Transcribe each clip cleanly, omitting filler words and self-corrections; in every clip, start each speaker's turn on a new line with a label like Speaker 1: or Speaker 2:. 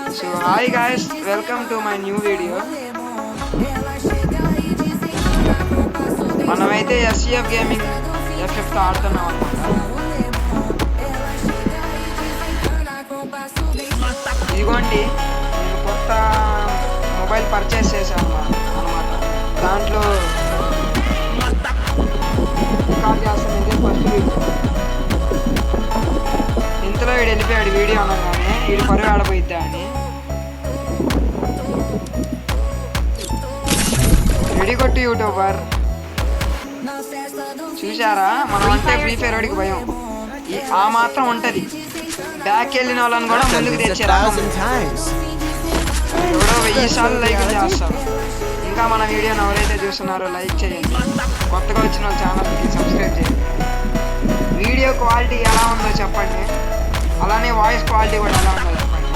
Speaker 1: So hi guys, welcome to my new video. మనమైతే SCF gaming FF తో ఆడుతున్నాం అన్నమాట. ఇదిగోండి నేను కొత్త మొబైల్ పర్చేస్ చేశాను అన్నమాట. దాంట్లో రికార్డ్ చేస్తానంటే ఫస్ట్ వీడియో ఇంతలో వీడు వెళ్ళిపోయాడు వీడియో అనగానే వీడు పరుగు ఆడపోయిద్దా అని. రెడీ కొట్టు యూట్యూబర్. చూసారా మనం అంటే ఫ్రీ ఫైర్ వాడికి భయం ఆ మాత్రం ఉంటది. బ్యాక్ వెళ్ళిన వాళ్ళని కూడా ముందుకు తెచ్చారు. ఎవడో 1000 సార్లు లైక్ చేస్తారు. ఇంకా మన వీడియోని ఎవరైతే చూస్తున్నారో లైక్ చేయండి. కొత్తగా వచ్చిన ఛానల్కి సబ్స్క్రైబ్ చేయండి. వీడియో క్వాలిటీ ఎలా ఉందో చెప్పండి, అలానే వాయిస్ క్వాలిటీ కూడా ఎలా ఉందో చెప్పండి.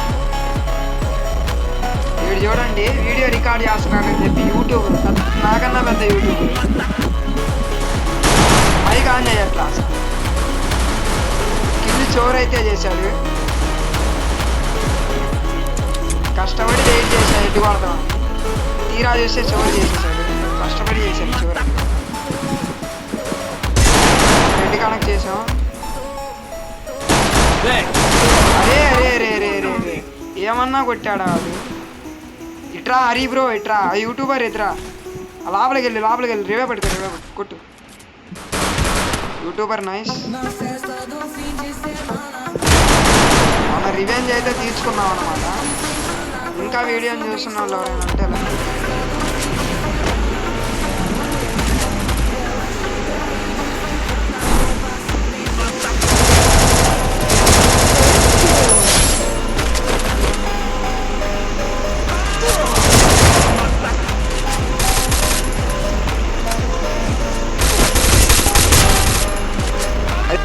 Speaker 1: వీడు చూడండి వీడియో రికార్డ్ చేస్తున్నానని చెప్పి యూట్యూబ్ నాకన్నా పెద్ద యూట్యూబ్ మైక్ ఆన్ చేయట్లా. కింది చోరైతే చేశాడు. కష్టపడి వెయిట్ చేశాడు ఎటు కొడతాం. తీరా చూస్తే చోరు చేసేసాడు. కష్టపడి చేశాడు చోరు. రెడ్డి కనెక్ట్ చేసాం. అరే అరే అరే అరే అరే అరే ఏమన్నా కొట్టాడా వాడు. ఇట్రా హరి బ్రో ఇట్రా యూట్యూబర్ ఇట్రా. లోపలికి వెళ్ళి రివే పెట్టుకో కొట్టు. YouTuber nice. మన రివెంజ్ అయితే తీర్చుకున్నాం అన్నమాట. ఇంకా వీడియోని చూస్తున్న వాళ్ళు ఎవరైనా అంటే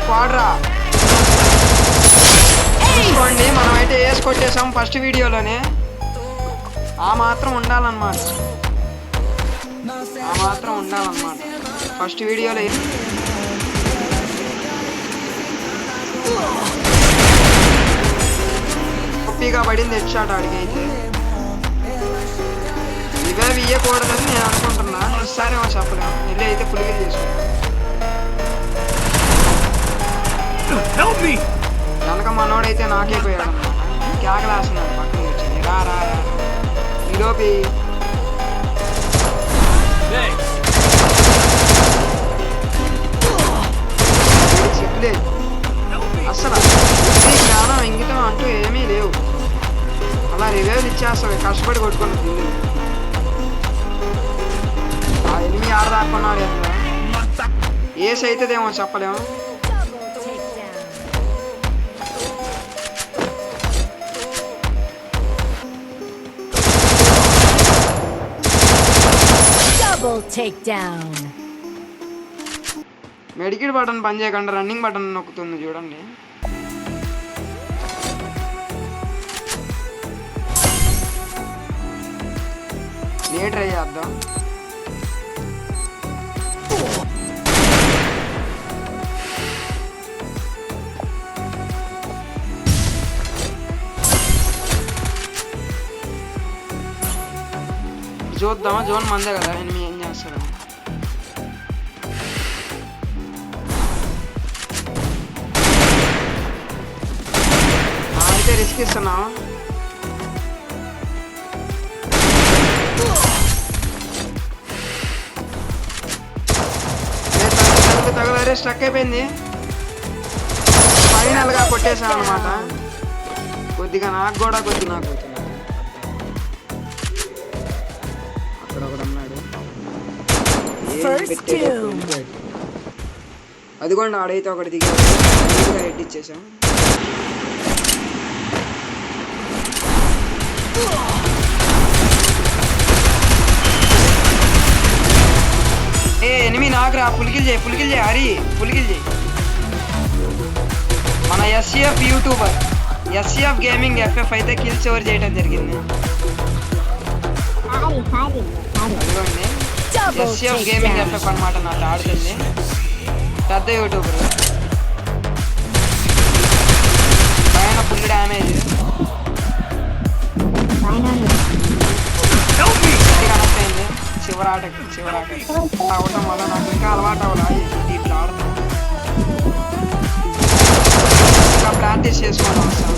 Speaker 1: వాడరా చూసుకోండి. మనమైతే వేసి కొట్టేసాం ఫస్ట్ వీడియోలోనే. ఆ మాత్రం ఉండాలన్నమాట ఫస్ట్ వీడియోలో. గొప్పిగా పడింది హెడ్ షాట్ ఆడికి. అయితే ఇవే ఇయ్యకూడదని నేను అనుకుంటున్నా. ఈసారేమో చెప్పలేము. వెళ్ళి అయితే పులిగిలు చేసుకుంటాను. వెనక మనోడైతే నాకే పోయాడు అన్నమాట. కేకలేస్తున్నాడు పక్కన వచ్చింది రా రా రా. ఈలోపి చెప్పలేదు అసలు. జ్ఞానం ఇంగితం అంటూ ఏమీ లేవు. అలా రివైవ్లు ఇచ్చేస్తాడు కష్టపడి కొట్టుకుని తిండి. ఆ ఎనిమిది ఆడదాక్కున్నాడు. ఎందులో ఏస్ అవుతుందేమో చెప్పలేము. మెడికిట్ బటన్ పని చేయకుండా రన్నింగ్ బటన్ నొక్కుతుంది చూడండి. నేను ట్రై చేద్దాం. చూద్దామా జోన్ మందే కదా. ఎనిమిది ఏం చేస్తాడు. అయితే రిస్క్ ఇస్తున్నాం. తగలరే స్ట్రక్ అయిపోయింది. ఫైనల్గా కొట్టేసాం అనమాట. కొద్దిగా నాకు కూడా నాకు అదిగోండి ఆడైతే ఒకటి దిగాడు. హెడ్ ఇచ్చేసాం. ఎనిమిది నాకురా. పులికిల్ చేయి హరి పులికిల్ చేయి. మన SCF YouTuber SCF gaming FF అయితే కిల్ ఓవర్ చేయడం జరిగింది. అదిగోండి ఎస్సిఎఫ్ గేమింగ్ ఎఫ్ఎఫ్ అనమాట. నాకు ఆడుతుంది పెద్ద యూట్యూబర్. పైన ఫుల్ డ్యామేజ్. చివరాట అవటం వల్ల నాకు ఇంకా అలవాటు అవ్వాలా దీంట్లో ఆడతాం. ఇంకా ప్రాక్టీస్ చేసుకొని వస్తాను.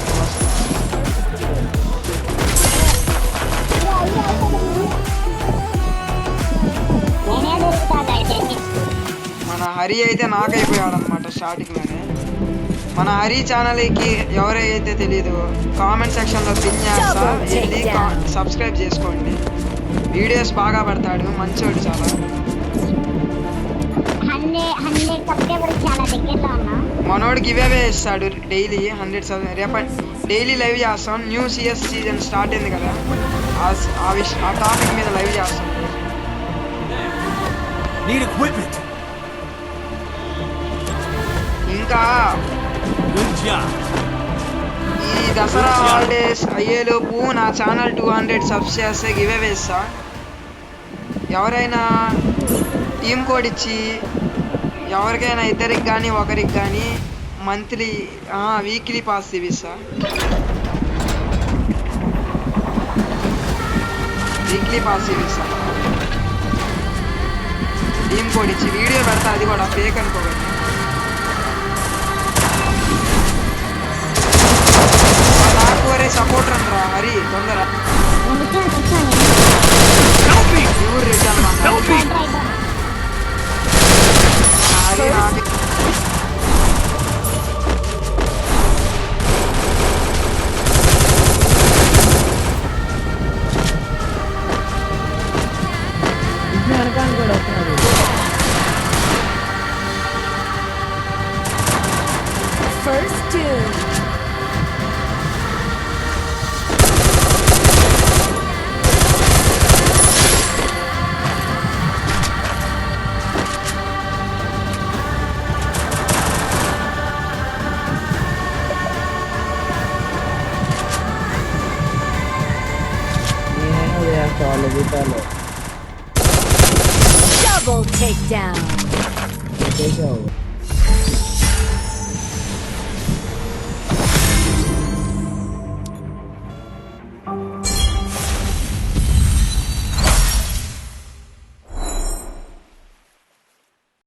Speaker 1: మన హరి అయితే నాకైపోయాడు అనమాట స్టార్టింగ్లోనే. మన హరి ఛానల్కి ఎవరైతే తెలీదు కామెంట్ సెక్షన్లో పిన్ చేస్తా, వెళ్ళి సబ్స్క్రైబ్ చేసుకోండి. వీడియోస్ బాగా పడతాడు, మంచోడు చాలా. మనోడు గివ్ అవే ఇస్తాడు డైలీ 100. రేపటి డైలీ లైవ్ చేస్తాం. న్యూ సిఎస్ సీజన్ స్టార్ట్ అయింది కదా, ఆ టాపిక్ మీద లైవ్ చేస్తాం. ఇంకా ఈ దసరా హాలిడేస్ అయ్యేలోపు నా ఛానల్ 200 సబ్స్ చేస్తే గివ్ అవే ఇస్తా. ఎవరైనా టీమ్ కోడ్ ఇచ్చి ఎవరికైనా ఇద్దరికి కానీ ఒకరికి కానీ మంత్లీ వీక్లీ పాస్ ఇస్తా. వీక్లీ పాస్ ఇస్తా టీమ్ కోడ్ ఇచ్చి. వీడియో పెడతా, అది కూడా ఫేక్ అనుకోకండి. నాకు సపోర్టర్ అంటారా హరి తొందర ఎవరు రిటర్న్ హరి నాకు
Speaker 2: First two. Double takedown.